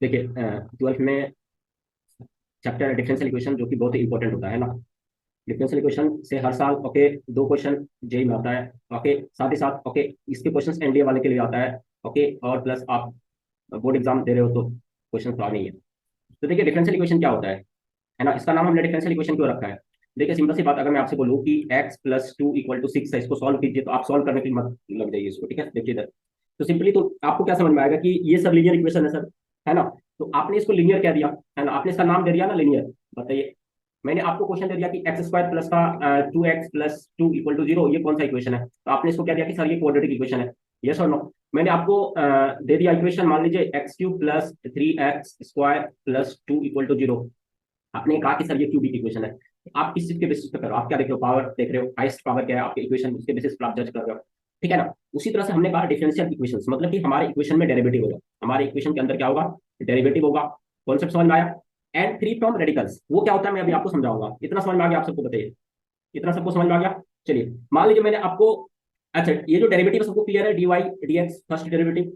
देखिए 12th में chapter differential equation जो कि बहुत ही इंपॉर्टेंट होता है ना। डिफरेंशियल इक्वेशन से हर साल ओके 2 क्वेश्चन जेई में आता है। ओके साथ ही साथ ओके इसके क्वेश्चन एनडीए वाले के लिए आता है। ओके और प्लस आप बोर्ड एग्जाम दे रहे हो तो क्वेश्चन तो आ गई है। तो देखिए डिफरेंशियल इक्वेशन क्या होता है ना। इसका नाम हमने डिफरेंशियल इक्वेशन क्यों रखा है। देखिए सिंपल सी बात, अगर मैं आपसे बोलूँ कि x + 2 = 6 है, इसको सॉल्व कीजिए, तो आप सॉल्व करने के लिए मत लग जाइए इसको। ठीक है, देखिए इधर तो सिंपली तो आपको क्या समझ में आएगा कि ये सब लीनियर इक्वेशन है सर, है ना। तो आपने इसको लीनियर कह दिया, है ना, आपने इसका नाम दे दिया ना लीनियर। बताइए, मैंने आपको क्वेश्चन दे दिया कि x² प्लस का 2x + 2 = 0, ये कौन सा इक्वेशन है, तो आपने इसको क्या दिया कि सर ये क्वाड्रेटिक इक्वेशन है। यस और नो। मैंने आपको दे दिया इक्वेशन, मान लीजिए x³ + 3x² + 2 = 0। आपने कहा कि सर ये क्यूबिक इक्वेशन है। आप किस चीज के बेसिस पे कर रहे हो, आप क्या देख रहे हो, पावर देख रहे हो, हाईएस्ट पावर क्या है आपके इक्वेशन, उसके बेसिस पर आप जज कर रहे हो। ठीक है ना। उसी तरह से हमने कहा डिफरेंशियल इक्वेशंस, मतलब कि हमारे इक्वेशन में डेरिवेटिव होगा, हमारे इक्वेशन के अंदर क्या होगा, डेरिवेटिव होगा। कॉन्सेप्ट समझ में आया। एंड फ्री फ्रॉम रेडिकल्स वो क्या होता है मैं अभी आपको समझाऊंगा। इतना समझ में आ गया आप सबको, बताइए इतना सबको समझ में आ गया। चलिए मान लीजिए मैंने आपको, अच्छा ये जो डेरिवेटिव सबको क्लियर है, dy dx first derivative,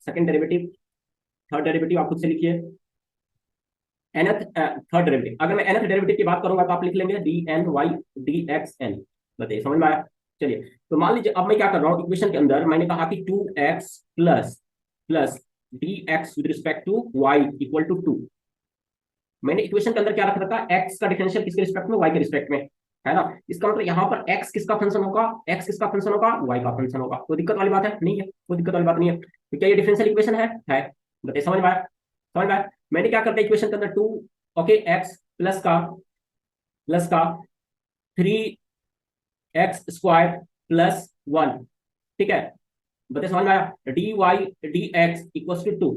second derivative, third derivative आप खुद से लिखिए। nth थर्ड डेरिवेटिव, अगर मैं nth डेरिवेटिव की बात करूंगा तो आप लिख लेंगे dny dxn। बताइए समझ में आया। चलिए तो मान लीजिए अब मैं क्या कर रहा हूँ, इक्वेशन के अंदर मैंने कहा कि 2x plus plus dx with respect to y equal to 2। मैंने इक्वेशन के अंदर क्या रख रखा है, x का डिफरेंशियल किसके रिस्पेक्ट में, y के रिस्पेक्ट में, है ना। इसका मतलब यहाँ पर x किसका फंक्शन होगा, x किसका फंक्शन होगा, y का फंक्शन होगा। कोई दिक्कत वाली बात है नहीं है, कोई दिक्कत वाली बात नहीं है। तो क्या ये डिफरेंशियल इक्वेशन है। बताइए समझ में आया, समझ में आया। मैंने क्या कर दिया इक्वेशन के अंदर 2 ओके एक्स प्लस का 3x² + 1। ठीक है, बताइए समझ में आया। dy dx = 2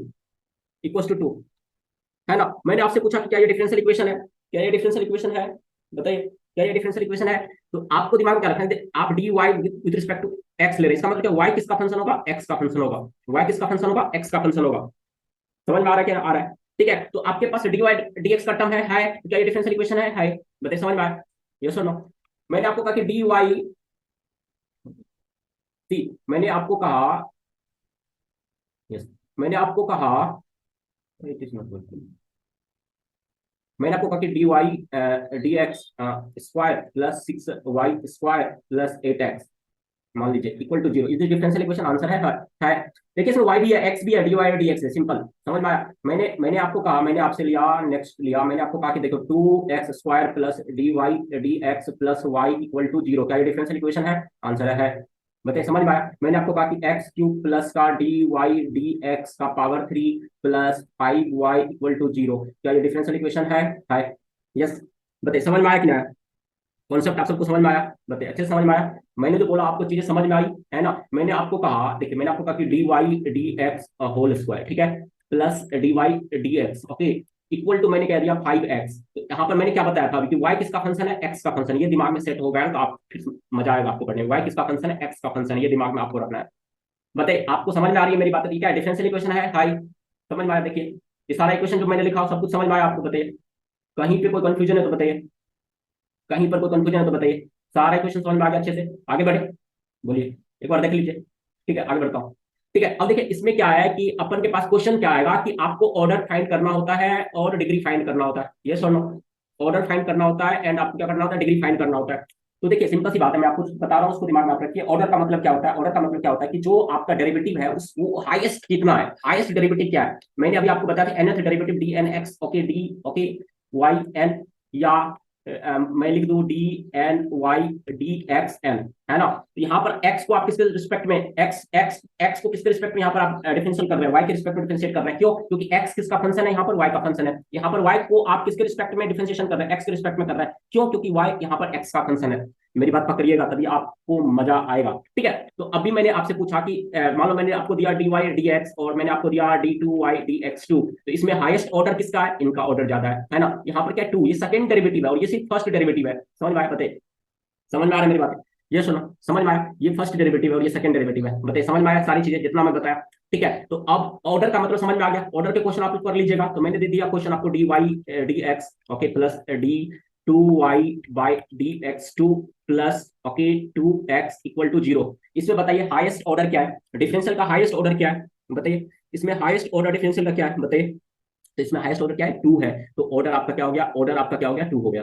है ना। मैंने आपसे पूछा कि क्या ये डिफरेंशियल इक्वेशन है, क्या ये डिफरेंशियल इक्वेशन है, बताइए क्या ये डिफरेंशियल इक्वेशन है। तो आपको दिमाग में क्या रखना है, आप dy with respect to x ले रहे हैं, इसका मतलब क्या, y किसका फंक्शन होगा, x का फंक्शन होगा, y किसका फंक्शन होगा, x का फंक्शन होगा। समझ में आ रहा है क्या, आ रहा है। ठीक है, तो आपके पास dy dx का टर्म है, तो क्या ये डिफरेंशियल इक्वेशन है। बताइए समझ में आया, यस और नो। मैंने आपको कहा कि dy सी, मैंने आपको कहा, यस, मैंने आपको कहा, it is not working। मैंने आपको कहा कि D Y D X square plus 6y² + 8x, मान लीजिए equal to 0, is differential equation, answer है। देखिए इसमें y भी है, x भी है, dy और dx है, सिंपल समझ में आया। मैंने आपको कहा, मैंने आपसे लिया, नेक्स्ट लिया, मैंने आपको कहा कि देखो 2x² plus dy dx plus y equal to 0, क्या ये डिफरेंशियल इक्वेशन है, आंसर है। बताइए समझ में आया। मैंने आपको कहा कि x³ प्लस का dy dx का पावर 3 प्लस 5y इक्वल टू 0, क्या ये डिफरेंशियल इक्वेशन है। यस, बताइए समझ में आया कि नहीं आया। कॉन्सेप्ट आप सबको समझ में आया, बताइए अच्छे से समझ में आया। मैंने जो बोला आपको चीजें समझ में आई, है ना। मैंने आपको कहा, देखिए मैंने आपको कहा कि dy dx होल स्क्वायर, ठीक है, plus dy dx okay equal to, मैंने कह दिया 5x। तो यहाँ पर मैंने क्या बताया था कि y किसका फंक्शन है, x का फंक्शन, ये दिमाग में सेट हो गया तो आप फिर मजा आएगा आपको पढ़ने में। y किसका फंक्शन है, x का फंक्शन है, ये दिमाग में आपको रखना है। बताइए आपको समझ में आ रही है मेरी बात, ठीक है, डिफरेंशियल इक्वेशन है हाई, समझ में आया। देखिए ये सारा इक्वेशन जो मैंने लिखा सब कुछ समझ में आया आपको, बताइए कहीं पे कोई कंफ्यूजन है तो बताइए, कहीं पर कोई कंफ्यूजन है तो बताइए। सारा क्वेश्चन समझ में आ गया अच्छे से, आगे बढ़े, बोलिए एक बार देख लीजिए। ठीक है आगे बढ़ता हूँ। ठीक है, अब देखिए इसमें क्या है कि अपन के पास क्वेश्चन क्या आएगा कि आपको ऑर्डर फाइंड करना होता है और डिग्री फाइंड करना होता है, ये सुनो, ऑर्डर फाइंड करना होता है एंड आपको क्या करना होता है, डिग्री फाइंड करना होता है। तो देखिए सिंपल सी बात है, मैं आपको बता रहा हूँ, उसको दिमाग में आप रखिए। ऑर्डर का मतलब क्या होता है, ऑर्डर का मतलब क्या होता है कि जो आपका डेरिवेटिव है उस वो हाईएस्ट कितना है, हाईएस्ट डेरिवेटिव क्या है। मैंने अभी आपको बताया था nth derivative D N X okay D okay Y N, या मैं लिख दूं D N Y D X N, है ना। तो यहाँ पर x को आप किसके रिस्पेक्ट में, x को किसके रिस्पेक्ट में यहाँ पर आप डिफरेंशियल कर रहे हैं, y के रिस्पेक्ट में डिफरेंशिएट कर रहे हैं, क्यों, क्योंकि x किसका फंक्शन है, यहाँ पर y का फंक्शन है। यहाँ पर y को आप किसके रिस्पेक्ट में डिफरेंशिएशन कर रहे हैं, x के रिस्पेक्ट में कर रहे हैं, क्यों, क्योंकि y यहाँ पर x का फंक्शन है। मेरी बात पकड़िएगा तभी आपको मजा आएगा। ठीक है, तो अभी मैंने आपसे पूछा कि मान लो मैंने आपको दिया डी वाई डी एक्स और मैंने आपको दिया d2y dx2, तो इसमें हाईएस्ट ऑर्डर किसका है, इनका ऑर्डर ज्यादा है ना। यहाँ पर क्या 2, ये सेकंड डेरिवेटिव है और ये सिर्फ फर्स्ट डेरिवेटिव है। समझ में आया, बताइए समझ में आ रहा है मेरी बात, ये सुनो, समझ में आया, ये फर्स्ट डेरिवेटिव है और ये सेकंड डेरिवेटिव है। बताइए समझ में आया सारी चीजें जितना मैं बताया। ठीक है, तो अब ऑर्डर का मतलब समझ में आ गया। ऑर्डर के क्वेश्चन आप कर लीजिएगा, तो मैंने दे दिया क्वेश्चन आपको D Y D X okay plus d2y/dx2 plus okay 2x equal to 0। इसमें बताइए हाईएस्ट ऑर्डर क्या है, डिफरेंशियल का हाईएस्ट ऑर्डर क्या है, बताइए इसमें हाईएस्ट ऑर्डर डिफरेंशियल का क्या है, बताइए तो इसमें हाईएस्ट ऑर्डर क्या है, 2 है। तो ऑर्डर आपका क्या हो गया, ऑर्डर आपका क्या हो गया, 2 हो गया।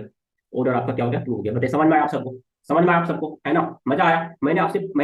ऑर्डर आपका क्या हो गया, 2 हो गया। बताइए समझ में आया आप सबको, समझ में आया आप सबको, है ना, मजा आया। मैंने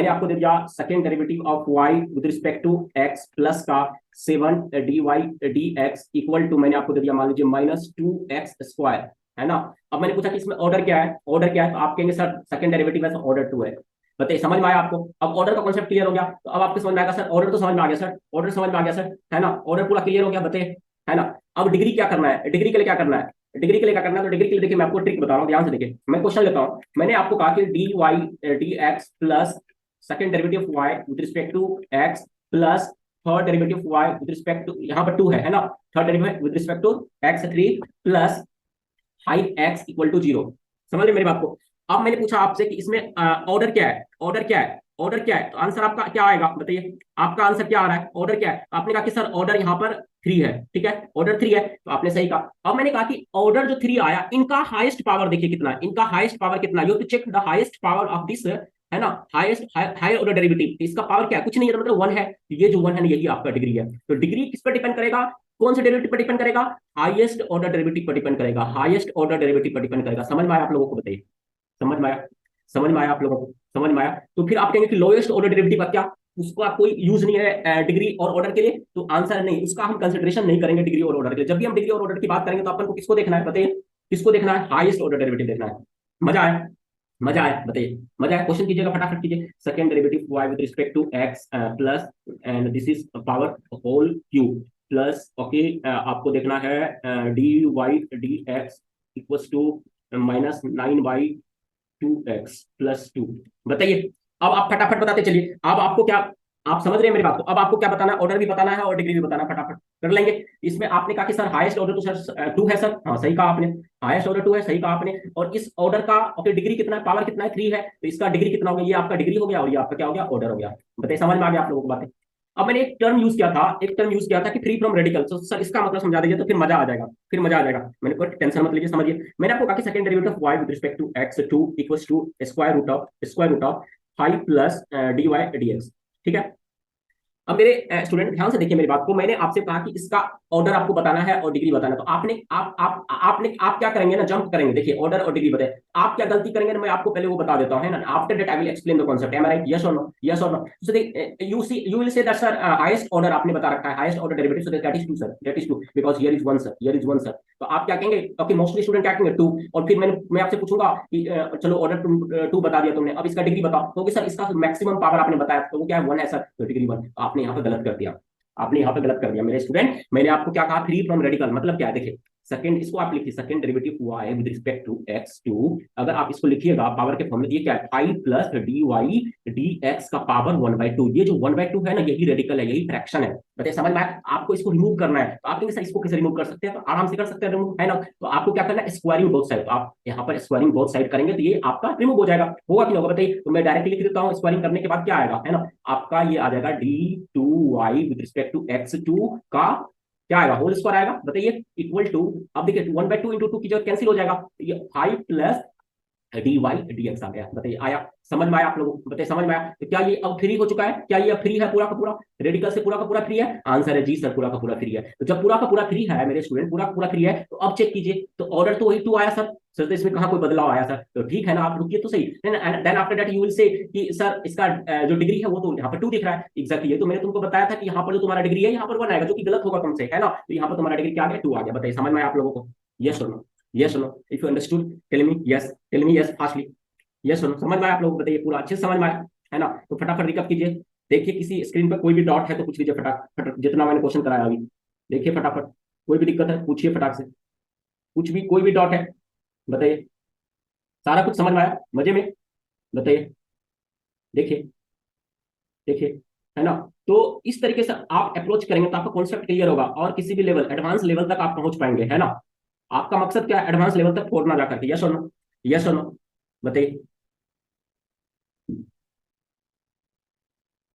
आपको दे दिया second derivative of Y with respect to X plus का 7 D Y D X equal to मैंने आपको दे दिया मान लीजिए -2x², है ना। अब मैंने पूछा कि इसमें ऑर्डर क्या है, ऑर्डर क्या है, तो आप कहेंगे सर सेकंड डेरिवेटिव है तो ऑर्डर 2 है। बताइए समझ में आया आपको। अब ऑर्डर का कॉन्सेप्ट क्लियर हो गया, तो अब आपको समझ में आएगा सर ऑर्डर तो समझ में आ गया सर, ऑर्डर समझ में आ गया सर, है ना, ऑर्डर पूरा क्लियर हो गया। बताइए, है ना। अब डिग्री क्या करना है, डिग्री के लिए क्या करना है, डिग्री के लिए क्या करना है, तो डिग्री के लिए देखिए मैं आपको ट्रिक बता रहा हूँ, ध्यान से देखिए। मैं क्वेश्चन लेता हूँ, मैंने आपको कहा कि D Y D X plus second derivative Y with respect to X plus third derivative Y with respect to, यहाँ पर 2 है ना, third derivative with respect to X 3 plus 5x equal to 0। समझ रहे मेरी बात को। अब मैंने पूछा आपसे कि इसमें ऑर्डर क्या है, ऑर्डर क्या है, ऑर्डर क्या है, तो आंसर आपका क्या आएगा, बताइए आपका आंसर क्या आ रहा है, ऑर्डर क्या है। तो आपने कहा कि सर ऑर्डर यहाँ पर 3 है, ठीक है, ऑर्डर 3 है, तो आपने सही कहा। अब मैंने कहा कि ऑर्डर जो 3 आया, इनका हाईएस्ट पावर देखिए कितना है, इनका हाईएस्ट पावर कितना है, you to check the highest power of this, है ना, हाईएस्ट हायर ऑर्डर डेरिवेटिव। इसका पावर क्या है, कुछ नहीं है, मतलब 1 है। तो ये जो 1 है ना, यही आपका डिग्री है। तो डिग्री किस पर डिपेंड करेगा, कौन से डेरिवेटिव पर डिपेंड करेगा, हाईएस्ट ऑर्डर डेरिवेटिव पर डिपेंड करेगा, हाईएस्ट ऑर्डर डेरिवेटिव पर डिपेंड करेगा। समझ में आया आप लोगों को, बताइए समझ में आया, समझ में आया आप लोगों को, समझ में आया। तो फिर आप कहेंगे कि लोएस्ट ऑर्डर डेरिवेटिव का क्या, उसका कोई यूज नहीं है डिग्री और ऑर्डर के लिए, तो आंसर नहीं, उसका हम कंसिडरेशन नहीं करेंगे डिग्री और ऑर्डर के लिए। जब भी हम डिग्री और ऑर्डर की बात करेंगे तो अपन को किसको देखना है, बताइए किसको देखना है, हाईएस्ट ऑर्डर डेरिवेटिव देखना है। मजा आया, मजा आया, बताइए मजा आया। क्वेश्चन कीजिएगा फटाफट कीजिए। Second derivative Y with respect to X plus and this is power whole cube plus, okay, आपको देखना है D Y D X equals to -9/2x+2। बताइए अब आप फटाफट बताते चलिए। अब आपको क्या, आप समझ रहे हैं मेरी बात को, अब आपको क्या बताना है, ऑर्डर भी बताना है और डिग्री भी बताना है, फटाफट कर लेंगे। इसमें आपने कहा कि सर हाईएस्ट ऑर्डर तो सर 2 है सर, हाँ सही कहा आपने, हाईएस्ट ऑर्डर 2 है, सही कहा आपने। और इस ऑर्डर का ओके डिग्री कितना है, पावर कितना है, 3 है, तो इसका डिग्री कितना हो गया, ये आपका डिग्री हो गया और ये आपका क्या हो गया, ऑर्डर हो गया। बताइए समझ में आ गया आप लोगों को बातें। अब मैंने एक टर्म यूज किया था, एक टर्म यूज किया था कि फ्री फ्रॉम रेडिकल, तो सर इसका मतलब समझा दीजिए तो फिर मजा आ जाएगा, फिर मजा आ जाएगा। मैंने कोई टेंशन मत लीजिए, समझिए। मैंने आपको कहा कि second derivative of y with respect to x2 equals to square root of 5 plus D Y D X, ठीक है। अब मेरे स्टूडेंट ध्यान से देखिए मेरी बात को। मैंने आपसे कहा कि इसका ऑर्डर आपको बताना है और डिग्री बताना है, तो आप क्या करेंगे ना, जंप करेंगे। देखिए ऑर्डर और डिग्री बताए, आप क्या गलती करेंगे ना, मैं आपको पहले वो बता देता हूं, है ना। After that I will explain the concept, am I right, yes और नो, यस और no. So you will say that sir highest order आपने बता रखा है, highest order derivative, so that is 2 sir, that is 2 because here is 1 sir, here is 1 sir. तो आप क्या कहेंगे, ओके मोस्टली स्टूडेंट क्या कहेंगे 2, और फिर मैं आपसे पूछूंगा कि चलो ऑर्डर 2 बता दिया तुमने, अब इसका डिग्री बताओ, तो सर इसका मैक्सिमम पावर आपने बताया, तो वो क्या है 1 है सर, तो डिग्री 1। आपने यहाँ पे गलत कर दिया, आपने यहाँ पे गलत कर दिया मेरे स्टूडेंट। मैंने आपको क्या कहा, फ्री फ्रॉम रेडिकल मतलब क्या है, देखिए सेकंड, इसको आप लिखिए second derivative Y with respect to x2, अगर आप इसको लिखिएगा पावर के फॉर्म में, ये क्या है 5 plus D Y D X का पावर 1/2। ये जो 1/2 है ना, यही रेडिकल है, यही फ्रैक्शन है। बताइए समझ में आया। आपको इसको रिमूव करना है, तो आप कहेंगे सर इसको कैसे रिमूव कर सकते हैं, तो आराम से कर सकते हैं रिमूव, है ना। तो आपको क्या करना है, स्क्वायरिंग बोथ साइड, तो आप यहाँ पर स्क्वायरिंग बोथ साइड करेंगे तो ये आपका रिमूव हो जाएगा, होगा कि नहीं होगा बताइए। तो मैं डायरेक्टली लिख देता हूँ, स्क्वायरिंग करने के बाद क्या आएगा, है ना, आपका ये आ जाएगा d2y with respect to x2 का क्या आएगा, होल स्क्वायर आएगा। बताइए इक्वल टू, अब देखिए 1/2 इंटू 2 की जगह कैंसिल हो जाएगा, तो ये 5 plus D Y D X आ गया। बताइए आया, समझ में आया आप लोगों को, बताइए समझ में आया। तो क्या ये अब फ्री हो चुका है, क्या ये अब फ्री है पूरा का पूरा, रेडिकल से पूरा का पूरा फ्री है, आंसर है जी सर पूरा का पूरा फ्री है। तो जब पूरा का पूरा फ्री है मेरे स्टूडेंट, पूरा का पूरा फ्री है, तो अब चेक कीजिए, तो ऑर्डर तो वही 2 आया सर, सर तो इसमें कहाँ कोई बदलाव आया सर, तो ठीक है ना, आप रुकिए तो सही। Then after that you will say कि सर इसका जो डिग्री है वो तो यहाँ पर 2 दिख रहा है, एग्जैक्टली ये तो मैंने तुमको बताया था कि यहाँ पर जो तुम्हारा डिग्री है यहाँ पर 1 आएगा, जो कि गलत होगा तुमसे, है ना। तो यहाँ पर तुम्हारा डिग्री क्या आ गया, 2 आ गया। बताइए समझ में आया आप लोगों को, यस और नो, यस और no, if you understood tell me yes, tell me yes fastly, yes सुनो, समझ में आया आप लोगों को, बताइए पूरा अच्छे से समझ में आया, है ना। तो फटाफट रिकअप कीजिए। देखिए किसी स्क्रीन पर कोई भी डॉट है तो पूछ लीजिए फटाफट, जितना मैंने क्वेश्चन कराया अभी। देखिए फटाफट, कोई भी दिक्कत है पूछिए फटाक से, कुछ भी कोई भी डॉट है बताइए, सारा कुछ समझ में आया मजे में, बताइए। देखिए देखिए, है ना। तो इस तरीके से आप अप्रोच करेंगे तो आपका कॉन्सेप्ट क्लियर होगा और किसी भी लेवल, एडवांस लेवल तक आप पहुंच पाएंगे, है ना। आपका मकसद क्या है, एडवांस लेवल तक पहुंचना जाकर के, यस और नो, यस और नो, बताइए।